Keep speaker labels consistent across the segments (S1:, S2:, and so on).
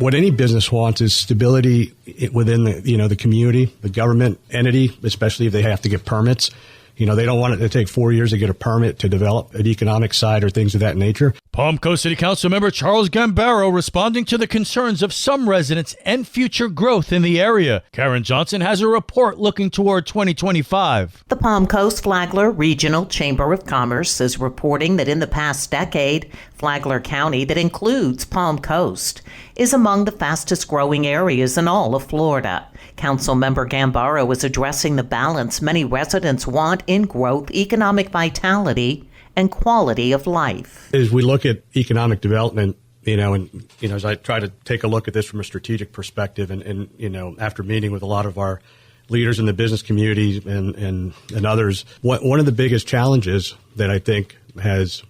S1: What any business wants is stability within the community, the government entity, especially if they have to get permits. They don't want it to take 4 years to get a permit to develop an economic side or things of that nature.
S2: Palm Coast City Council member Charles Gambaro responding to the concerns of some residents and future growth in the area. Karen Johnson has a report looking toward 2025.
S3: The Palm Coast Flagler Regional Chamber of Commerce is reporting that in the past decade, Flagler County, that includes Palm Coast, is among the fastest growing areas in all of Florida. Councilmember Gambaro is addressing the balance many residents want in growth, economic vitality, and quality of life.
S1: As we look at economic development, as I try to take a look at this from a strategic perspective, and after meeting with a lot of our leaders in the business community and others, one of the biggest challenges that I think has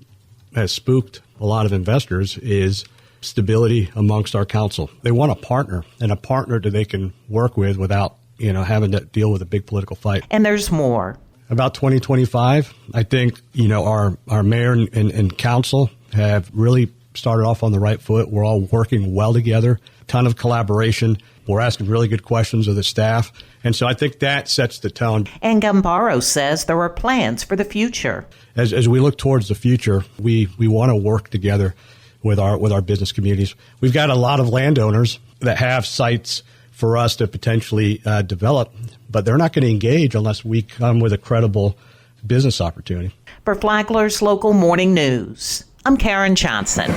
S1: spooked a lot of investors is stability amongst our council. They want a partner, and a partner that they can work with without, having to deal with a big political fight.
S3: And there's more.
S1: About 2025, I think, our mayor and council have really started off on the right foot. We're all working well together, ton of collaboration. We're asking really good questions of the staff. And so I think that sets the tone.
S3: And Gambaro says there are plans for the future.
S1: As we look towards the future, we want to work together with our business communities. We've got a lot of landowners that have sites for us to potentially develop, but they're not going to engage unless we come with a credible business opportunity.
S3: For Flagler's Local Morning News, I'm Karen Johnson.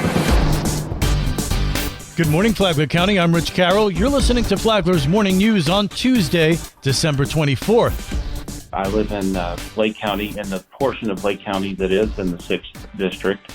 S2: Good morning, Flagler County. I'm Rich Carroll. You're listening to Flagler's Morning News on Tuesday, December 24th.
S4: I live in Lake County, in the portion of Lake County that is in the 6th District.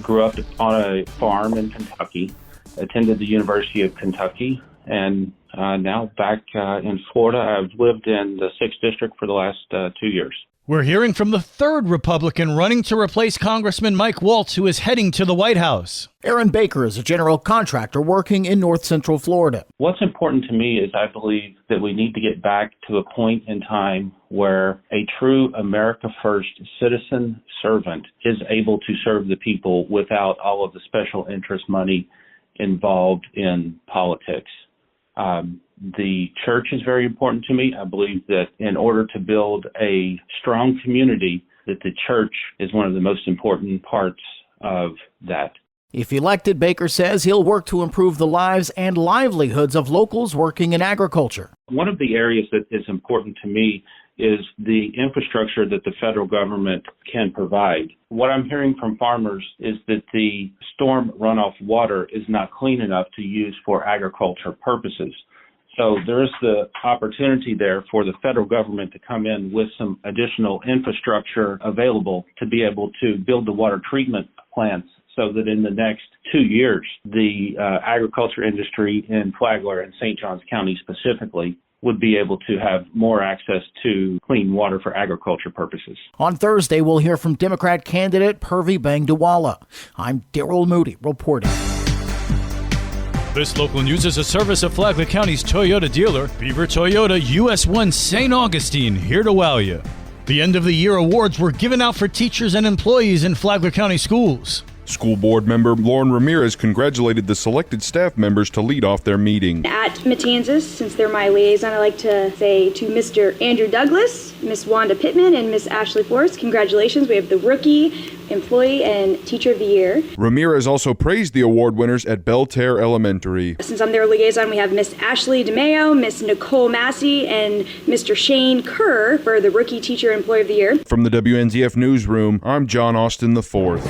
S4: Grew up on a farm in Kentucky, attended the University of Kentucky, and now back in Florida. I've lived in the 6th District for the last 2 years.
S2: We're hearing from the third Republican running to replace Congressman Mike Waltz, who is heading to the White House.
S5: Aaron Baker is a general contractor working in North Central Florida.
S4: What's important to me is I believe that we need to get back to a point in time where a true America First citizen servant is able to serve the people without all of the special interest money involved in politics. The church is very important to me. I believe that in order to build a strong community, that the church is one of the most important parts of that.
S5: If elected, Baker says he'll work to improve the lives and livelihoods of locals working in agriculture.
S4: One of the areas that is important to me is the infrastructure that the federal government can provide. What I'm hearing from farmers is that the storm runoff water is not clean enough to use for agriculture purposes. So there is the opportunity there for the federal government to come in with some additional infrastructure available to be able to build the water treatment plants so that in the next 2 years, the agriculture industry in Flagler and St. Johns County specifically would be able to have more access to clean water for agriculture purposes.
S5: On Thursday, we'll hear from Democrat candidate Purvi Bangdawala. I'm Daryl Moody reporting.
S2: This local news is a service of Flagler County's Toyota dealer, Beaver Toyota US 1 St. Augustine, here to wow you. The end of the year awards were given out for teachers and employees in Flagler County schools.
S6: School board member Lauren Ramirez congratulated the selected staff members to lead off their meeting.
S7: At Matanzas, since they're my liaison, I like to say to Mr. Andrew Douglas, Miss Wanda Pittman, and Miss Ashley Forrest, congratulations. We have the Rookie, Employee, and Teacher of the Year.
S6: Ramirez also praised the award winners at Belterre Elementary.
S7: Since I'm their liaison, we have Miss Ashley DeMeo, Miss Nicole Massey, and Mr. Shane Kerr for the Rookie, Teacher, and Employee of the Year.
S6: From the WNZF Newsroom, I'm John Austin IV.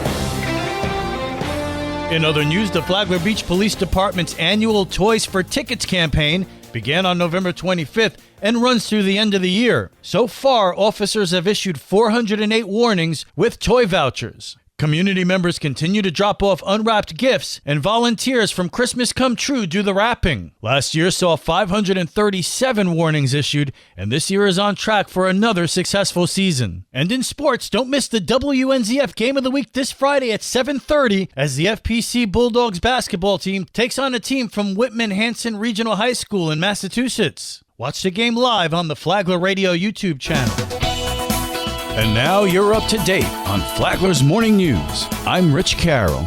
S2: In other news, the Flagler Beach Police Department's annual Toys for Tickets campaign began on November 25th and runs through the end of the year. So far, officers have issued 408 warnings with toy vouchers. Community members continue to drop off unwrapped gifts, and volunteers from Christmas Come True do the wrapping. Last year saw 537 warnings issued, and this year is on track for another successful season. And in sports, don't miss the WNZF Game of the Week this Friday at 7:30 as the FPC Bulldogs basketball team takes on a team from Whitman-Hanson Regional High School in Massachusetts. Watch the game live on the Flagler Radio YouTube channel. And now you're up to date on Flagler's Morning News. I'm Rich Carroll.